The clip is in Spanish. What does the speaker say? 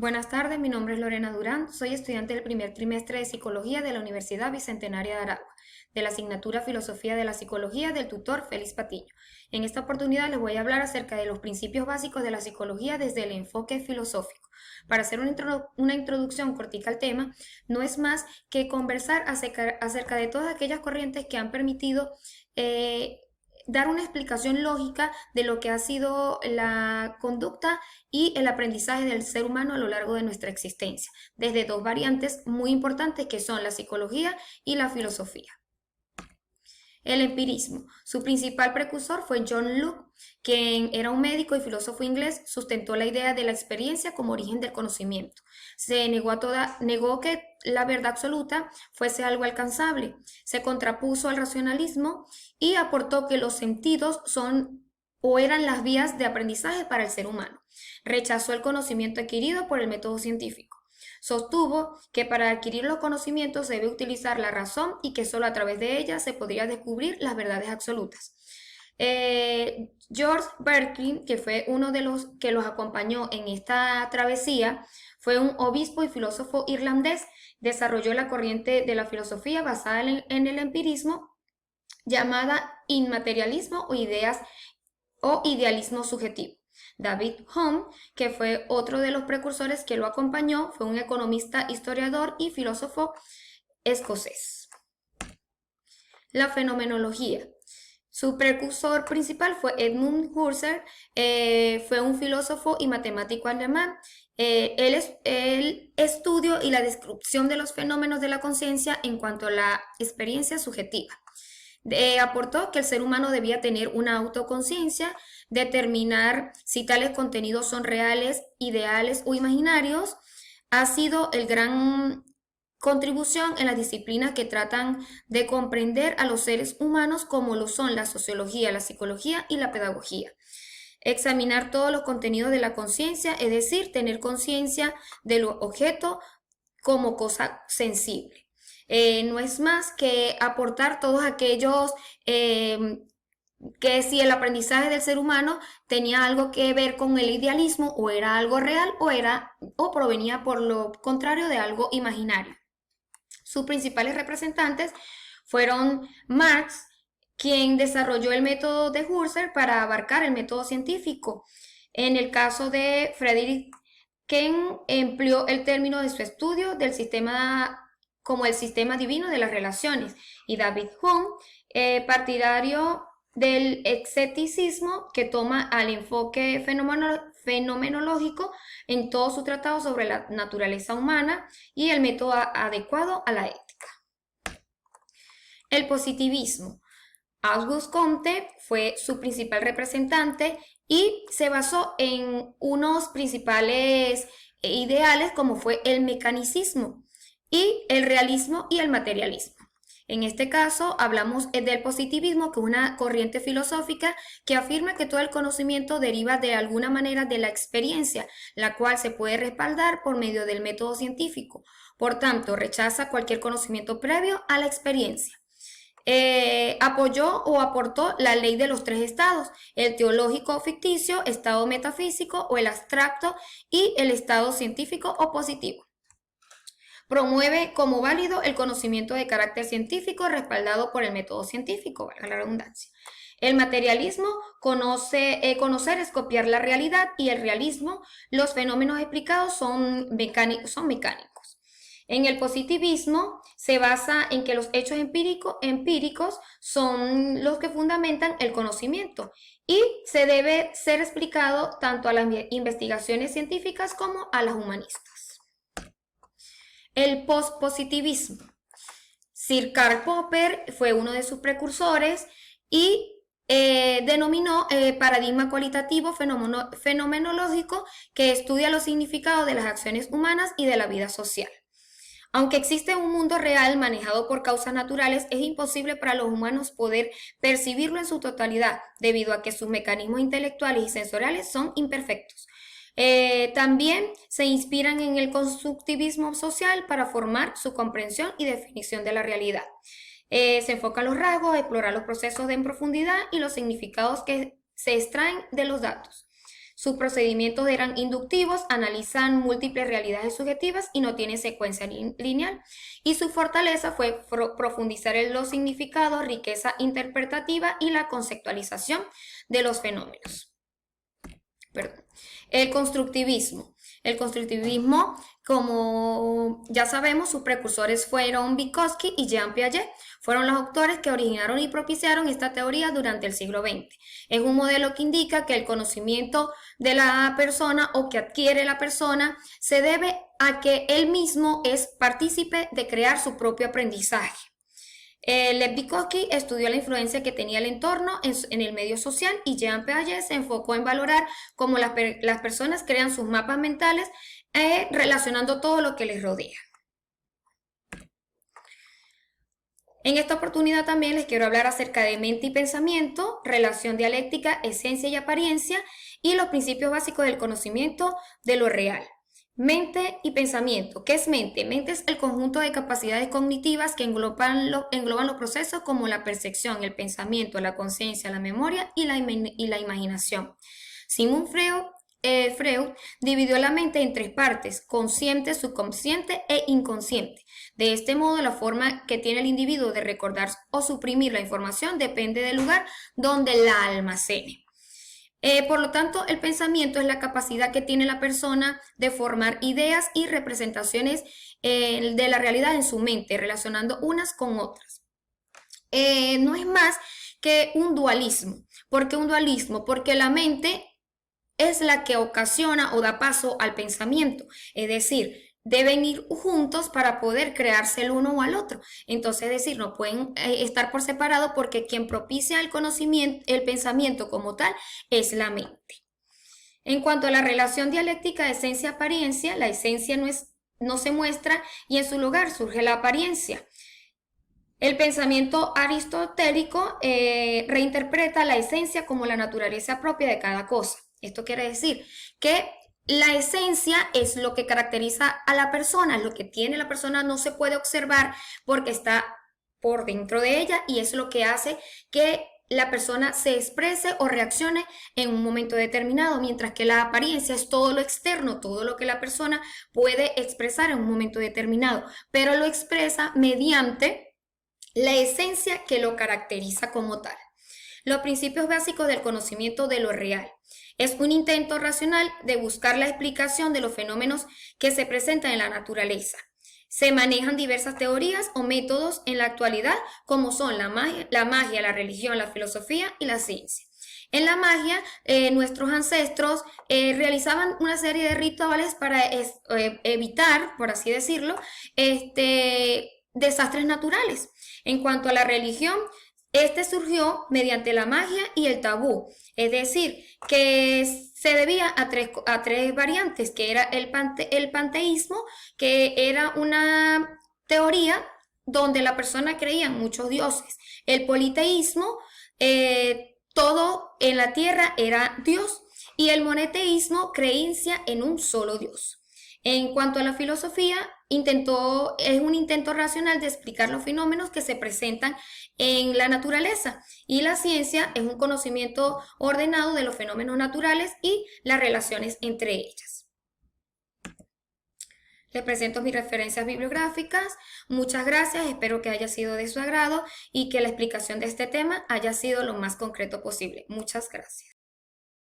Buenas tardes, mi nombre es Lorena Durán, soy estudiante del primer trimestre de Psicología de la Universidad Bicentenaria de Aragua, de la asignatura Filosofía de la Psicología del tutor Félix Patiño. En esta oportunidad les voy a hablar acerca de los principios básicos de la psicología desde el enfoque filosófico. Para hacer una introducción cortica al tema, no es más que conversar acerca de todas aquellas corrientes que han permitido dar una explicación lógica de lo que ha sido la conducta y el aprendizaje del ser humano a lo largo de nuestra existencia, desde dos variantes muy importantes que son la psicología y la filosofía. El empirismo. Su principal precursor fue John Locke, quien era un médico y filósofo inglés, sustentó la idea de la experiencia como origen del conocimiento. Negó que la verdad absoluta fuese algo alcanzable, se contrapuso al racionalismo y aportó que los sentidos son o eran las vías de aprendizaje para el ser humano. Rechazó el conocimiento adquirido por el método científico. Sostuvo que para adquirir los conocimientos se debe utilizar la razón y que solo a través de ella se podría descubrir las verdades absolutas. George Berkeley, que fue uno de los que los acompañó en esta travesía, fue un obispo y filósofo irlandés. Desarrolló la corriente de la filosofía basada en el empirismo llamada inmaterialismo o idealismo subjetivo. David Hume, que fue otro de los precursores que lo acompañó, fue un economista, historiador y filósofo escocés. La fenomenología. Su precursor principal fue Edmund Husserl, fue un filósofo y matemático alemán. El estudio y la descripción de los fenómenos de la conciencia en cuanto a la experiencia subjetiva. Aportó que el ser humano debía tener una autoconciencia, determinar si tales contenidos son reales, ideales o imaginarios. Ha sido el gran contribución en las disciplinas que tratan de comprender a los seres humanos como lo son la sociología, la psicología y la pedagogía. Examinar todos los contenidos de la conciencia, es decir, tener conciencia del objeto como cosa sensible. No es más que aportar todos aquellos que si el aprendizaje del ser humano tenía algo que ver con el idealismo o era algo real o provenía por lo contrario de algo imaginario. Sus principales representantes fueron Marx, quien desarrolló el método de Husserl para abarcar el método científico. En el caso de Friedrich, quien empleó el término de su estudio del sistema como el sistema divino de las relaciones, y David Hume, partidario del escepticismo, que toma al enfoque fenomenológico en todo su tratado sobre la naturaleza humana y el método adecuado a la ética. El positivismo. Auguste Comte fue su principal representante y se basó en unos principales ideales como fue el mecanicismo y el realismo y el materialismo. En este caso hablamos del positivismo, que es una corriente filosófica que afirma que todo el conocimiento deriva de alguna manera de la experiencia, la cual se puede respaldar por medio del método científico. Por tanto, rechaza cualquier conocimiento previo a la experiencia. Apoyó o aportó la ley de los tres estados: el teológico o ficticio, estado metafísico o el abstracto y el estado científico o positivo. Promueve como válido el conocimiento de carácter científico respaldado por el método científico, valga la redundancia. El materialismo, conocer es copiar la realidad, y el realismo, los fenómenos explicados son mecánicos. En el positivismo se basa en que los hechos empíricos son los que fundamentan el conocimiento y se debe ser explicado tanto a las investigaciones científicas como a las humanistas. El postpositivismo. Sir Karl Popper fue uno de sus precursores y denominó paradigma cualitativo fenomenológico, que estudia los significados de las acciones humanas y de la vida social. Aunque existe un mundo real manejado por causas naturales, es imposible para los humanos poder percibirlo en su totalidad, debido a que sus mecanismos intelectuales y sensoriales son imperfectos. También se inspiran en el constructivismo social para formar su comprensión y definición de la realidad. Se enfocan los rasgos, a explorar los procesos en profundidad y los significados que se extraen de los datos. Sus procedimientos eran inductivos, analizan múltiples realidades subjetivas y no tienen secuencia lineal. Y su fortaleza fue profundizar en los significados, riqueza interpretativa y la conceptualización de los fenómenos. Perdón. El constructivismo. El constructivismo, como ya sabemos, sus precursores fueron Vygotsky y Jean Piaget. Fueron los autores que originaron y propiciaron esta teoría durante el siglo XX. Es un modelo que indica que el conocimiento de la persona o que adquiere la persona se debe a que él mismo es partícipe de crear su propio aprendizaje. Lev Vygotsky estudió la influencia que tenía el entorno en el medio social y Jean Piaget se enfocó en valorar cómo las personas crean sus mapas mentales relacionando todo lo que les rodea. En esta oportunidad también les quiero hablar acerca de mente y pensamiento, relación dialéctica, esencia y apariencia y los principios básicos del conocimiento de lo real. Mente y pensamiento. ¿Qué es mente? Mente es el conjunto de capacidades cognitivas que engloban los procesos como la percepción, el pensamiento, la conciencia, la memoria y la imaginación. Sigmund Freud dividió la mente en tres partes: consciente, subconsciente e inconsciente. De este modo, la forma que tiene el individuo de recordar o suprimir la información depende del lugar donde la almacene. Por lo tanto, el pensamiento es la capacidad que tiene la persona de formar ideas y representaciones de la realidad en su mente, relacionando unas con otras. No es más que un dualismo. ¿Por qué un dualismo? Porque la mente es la que ocasiona o da paso al pensamiento, es decir, deben ir juntos para poder crearse el uno o al otro. Entonces, es decir, no pueden estar por separado porque quien propicia el conocimiento, el pensamiento como tal, es la mente. En cuanto a la relación dialéctica de esencia-apariencia, la esencia no se muestra y en su lugar surge la apariencia. El pensamiento aristotélico reinterpreta la esencia como la naturaleza propia de cada cosa. Esto quiere decir que la esencia es lo que caracteriza a la persona, lo que tiene la persona no se puede observar porque está por dentro de ella y es lo que hace que la persona se exprese o reaccione en un momento determinado, mientras que la apariencia es todo lo externo, todo lo que la persona puede expresar en un momento determinado, pero lo expresa mediante la esencia que lo caracteriza como tal. Los principios básicos del conocimiento de lo real. Es un intento racional de buscar la explicación de los fenómenos que se presentan en la naturaleza. Se manejan diversas teorías o métodos en la actualidad, como son la magia, la religión, la filosofía y la ciencia. En la magia, nuestros ancestros realizaban una serie de rituales para evitar, por así decirlo, desastres naturales. En cuanto a la religión, este surgió mediante la magia y el tabú, es decir, que se debía a tres variantes, que era el panteísmo, que era una teoría donde la persona creía en muchos dioses. El politeísmo, todo en la tierra era Dios, y el monoteísmo, creencia en un solo Dios. En cuanto a la filosofía, es un intento racional de explicar los fenómenos que se presentan en la naturaleza, y la ciencia es un conocimiento ordenado de los fenómenos naturales y las relaciones entre ellas. Les presento mis referencias bibliográficas. Muchas gracias, espero que haya sido de su agrado y que la explicación de este tema haya sido lo más concreto posible. Muchas gracias.